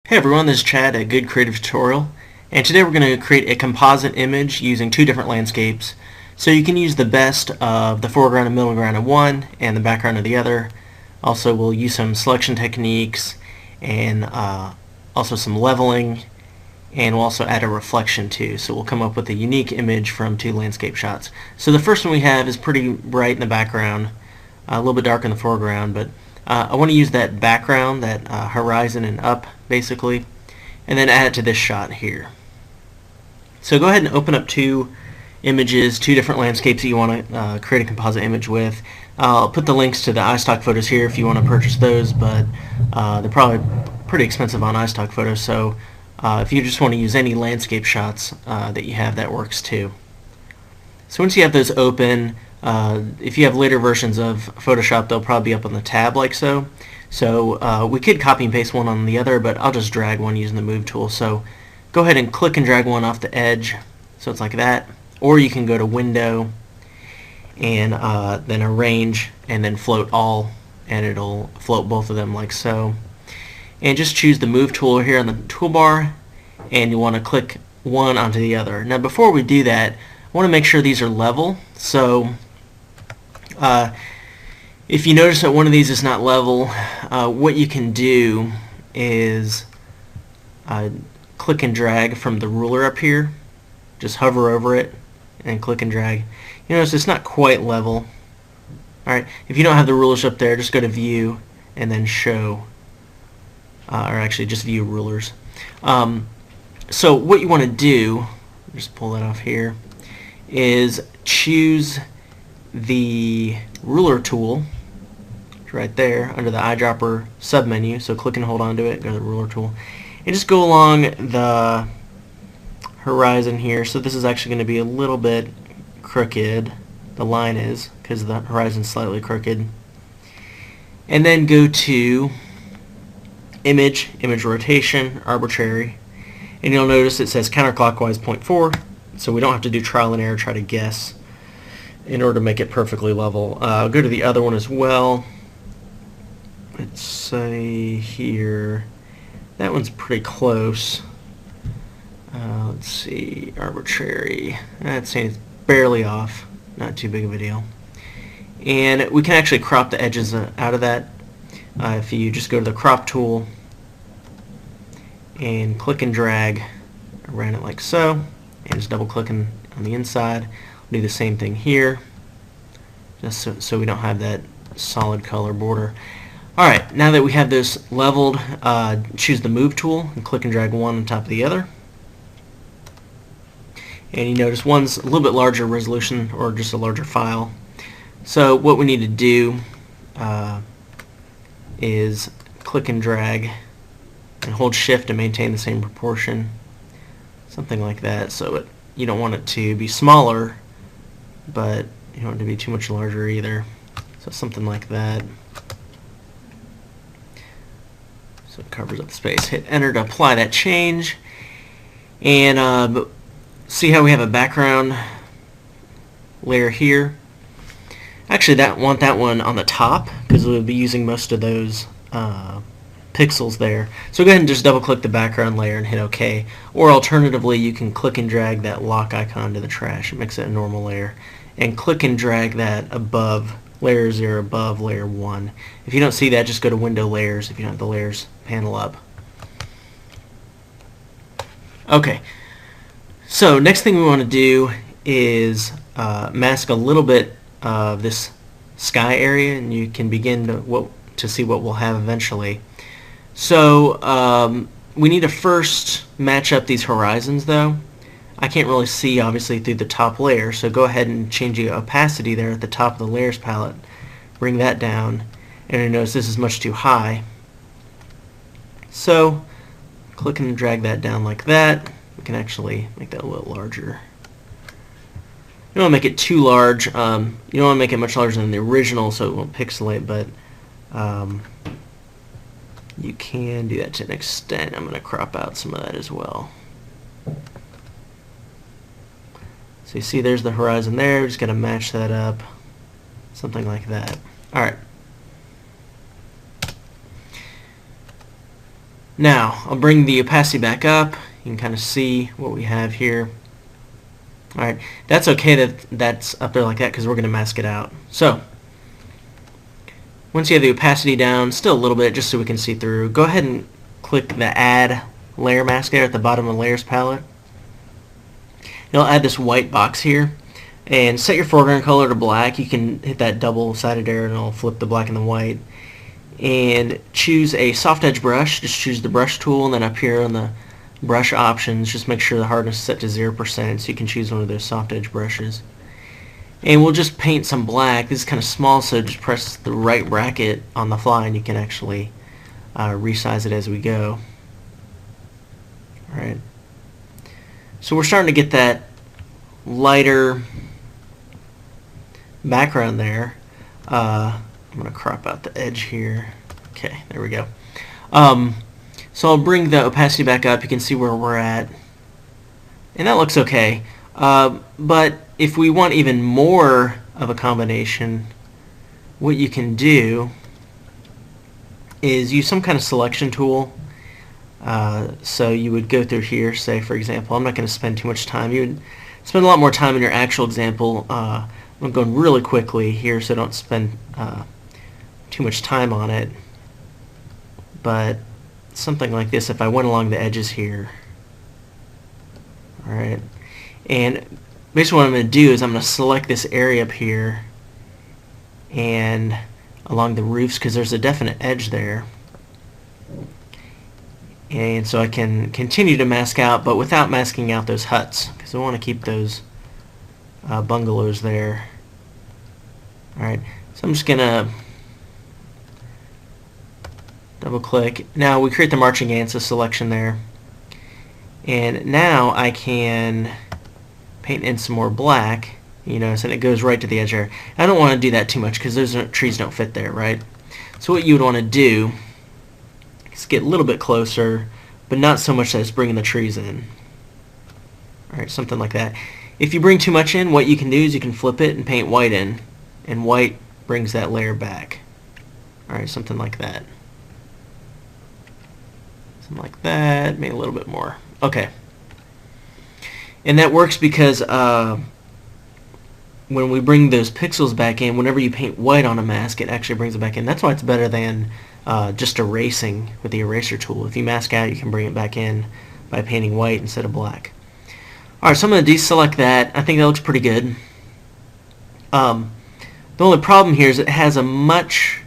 Hey everyone, this is Chad at Good Creative Tutorial, and today we're going to create a composite image using two different landscapes. So you can use the best of the foreground and middle ground of one and the background of the other. Also we'll use some selection techniques and also some leveling, and we'll also add a reflection too. So we'll come up with a unique image from two landscape shots. So the first one we have is pretty bright in the background, a little bit dark in the foreground, but I want to use that background, that horizon and up basically, and then add it to this shot here. So go ahead and open up two images, two different landscapes that you want to create a composite image with. I'll put the links to the iStock photos here if you want to purchase those, but they're probably pretty expensive on iStock photos, so if you just want to use any landscape shots that you have, that works too. So once you have those open, if you have later versions of Photoshop, they'll probably be up on the tab like so. So we could copy and paste one on the other, but I'll just drag one using the move tool. So go ahead and click and drag one off the edge, so it's like that. Or you can go to Window and then Arrange and then Float All, and it'll float both of them like so. And just choose the move tool here on the toolbar, and you want to click one onto the other. Now before we do that, I want to make sure these are level. So if you notice that one of these is not level, what you can do is click and drag from the ruler up here. Just hover over it and click and drag. You notice it's not quite level. Alright, if you don't have the rulers up there, just go to View and then Show. Or actually just View Rulers. So what you want to do, just pull that off here, is choose the ruler tool right there under the eyedropper submenu. So click and hold on to it, go to the ruler tool, and just go along the horizon here. So this is actually going to be a little bit crooked, the line is, because the horizon is slightly crooked. And then go to Image Rotation, Arbitrary, and you'll notice it says counterclockwise 0.4, so we don't have to do trial and error, try to guess in order to make it perfectly level. I'll go to the other one as well. Let's say here, that one's pretty close. Let's see, arbitrary. I'd say it's barely off, not too big of a deal. And we can actually crop the edges out of that. If you just go to the crop tool and click and drag around it like so, and just double clicking on the inside. We'll do the same thing here, just so we don't have that solid color border. Alright, now that we have this leveled, choose the move tool and click and drag one on top of the other. And you notice one's a little bit larger resolution, or just a larger file. So what we need to do is click and drag and hold shift to maintain the same proportion, something like that. So you don't want it to be smaller, but you don't want it to be too much larger either. So something like that. So it covers up the space. Hit enter to apply that change, and see how we have a background layer here. Actually, want that one on the top, because we'll be using most of those pixels there. So go ahead and just double click the background layer and hit OK. Or alternatively, you can click and drag that lock icon to the trash. It makes it a normal layer. And click and drag that above layer 0, above layer 1. If you don't see that, just go to Window Layers if you don't have the layers panel up. Okay, so next thing we want to do is mask a little bit of this sky area, and you can begin to see what we'll have eventually. So we need to first match up these horizons though. I can't really see obviously through the top layer, so go ahead and change the opacity there at the top of the layers palette. Bring that down, and you notice this is much too high. So click and drag that down like that. We can actually make that a little larger. You don't want to make it too large. You don't want to make it much larger than the original so it won't pixelate, but you can do that to an extent. I'm going to crop out some of that as well. So you see there's the horizon there. We're just going to match that up. Something like that. Alright. Now, I'll bring the opacity back up. You can kind of see what we have here. Alright, that's okay that that's up there like that because we're going to mask it out. So, once you have the opacity down, still a little bit just so we can see through, go ahead and click the Add Layer Mask there at the bottom of the Layers palette. It'll add this white box here. And set your foreground color to black. You can hit that double-sided arrow and it'll flip the black and the white. And choose a soft edge brush. Just choose the brush tool, and then up here on the brush options, just make sure the hardness is set to 0% so you can choose one of those soft edge brushes. And we'll just paint some black. This is kind of small, so just press the right bracket on the fly and you can actually resize it as we go. Alright. So we're starting to get that lighter background there. I'm going to crop out the edge here. Okay, there we go. So I'll bring the opacity back up. You can see where we're at. And that looks okay. But if we want even more of a combination, what you can do is use some kind of selection tool. So you would go through here, say for example, I'm not going to spend too much time. You would spend a lot more time in your actual example. I'm going really quickly here so don't spend too much time on it. But something like this, if I went along the edges here. Alright. And basically what I'm going to do is I'm going to select this area up here and along the roofs because there's a definite edge there. And so I can continue to mask out, but without masking out those huts, because I want to keep those bungalows there. Alright, so I'm just going to double click. Now we create the marching ants selection there. And now I can paint in some more black, you notice, and it goes right to the edge there. I don't want to do that too much because those trees don't fit there, right? So what you would want to do is get a little bit closer, but not so much that it's bringing the trees in. Alright, something like that. If you bring too much in, what you can do is you can flip it and paint white in, and white brings that layer back. Alright, something like that. Something like that, maybe a little bit more. Okay. And that works because when we bring those pixels back in, whenever you paint white on a mask, it actually brings it back in. That's why it's better than just erasing with the eraser tool. If you mask out, you can bring it back in by painting white instead of black. Alright, so I'm going to deselect that. I think that looks pretty good. The only problem here is it has a much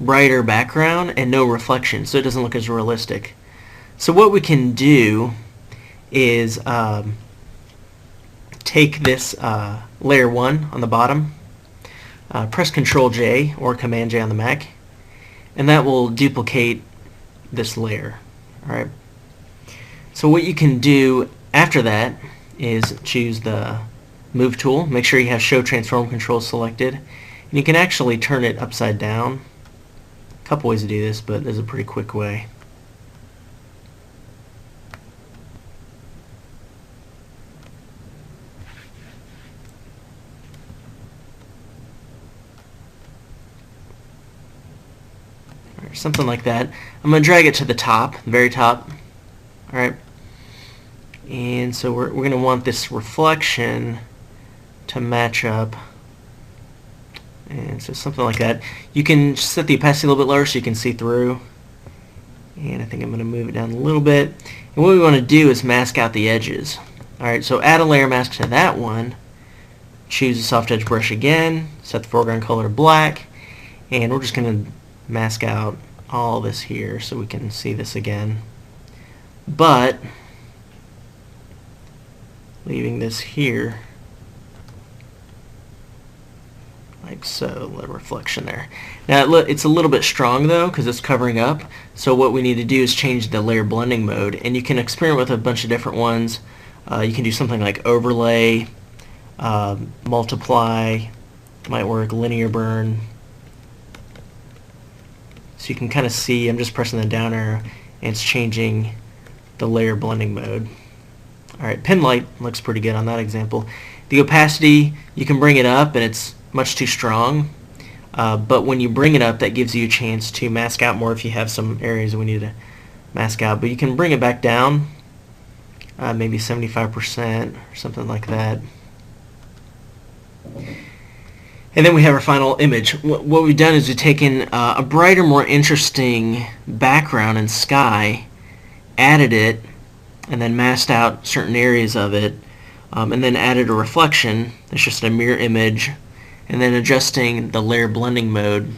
brighter background and no reflection, so it doesn't look as realistic. So what we can do is take this layer 1 on the bottom, press Ctrl J or Command J on the Mac, and that will duplicate this layer. Alright. So what you can do after that is choose the Move tool, make sure you have Show Transform Controls selected, and you can actually turn it upside down. A couple ways to do this, but there's a pretty quick way. Something like that. I'm going to drag it to the top, the very top. Alright. And so we're going to want this reflection to match up. And so something like that. You can set the opacity a little bit lower so you can see through. And I think I'm going to move it down a little bit. And what we want to do is mask out the edges. Alright, so add a layer mask to that one. Choose a soft edge brush again. Set the foreground color to black. And we're just going to mask out all this here so we can see this again, but leaving this here like so, a reflection there. Now it's a little bit strong though because it's covering up, so what we need to do is change the layer blending mode, and you can experiment with a bunch of different ones. You can do something like overlay, multiply, might work, linear burn. So you can kind of see, I'm just pressing the down arrow and it's changing the layer blending mode. Alright, pin light looks pretty good on that example. The opacity, you can bring it up and it's much too strong, but when you bring it up, that gives you a chance to mask out more if you have some areas we need to mask out, but you can bring it back down, maybe 75% or something like that. And then we have our final image. What we've done is we've taken a brighter, more interesting background and sky, added it, and then masked out certain areas of it, and then added a reflection. It's just a mirror image, and then adjusting the layer blending mode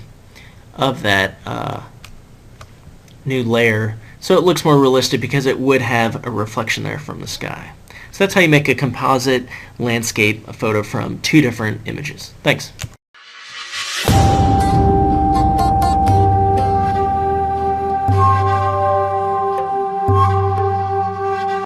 of that new layer so it looks more realistic because it would have a reflection there from the sky. So that's how you make a composite landscape photo from two different images. Thanks.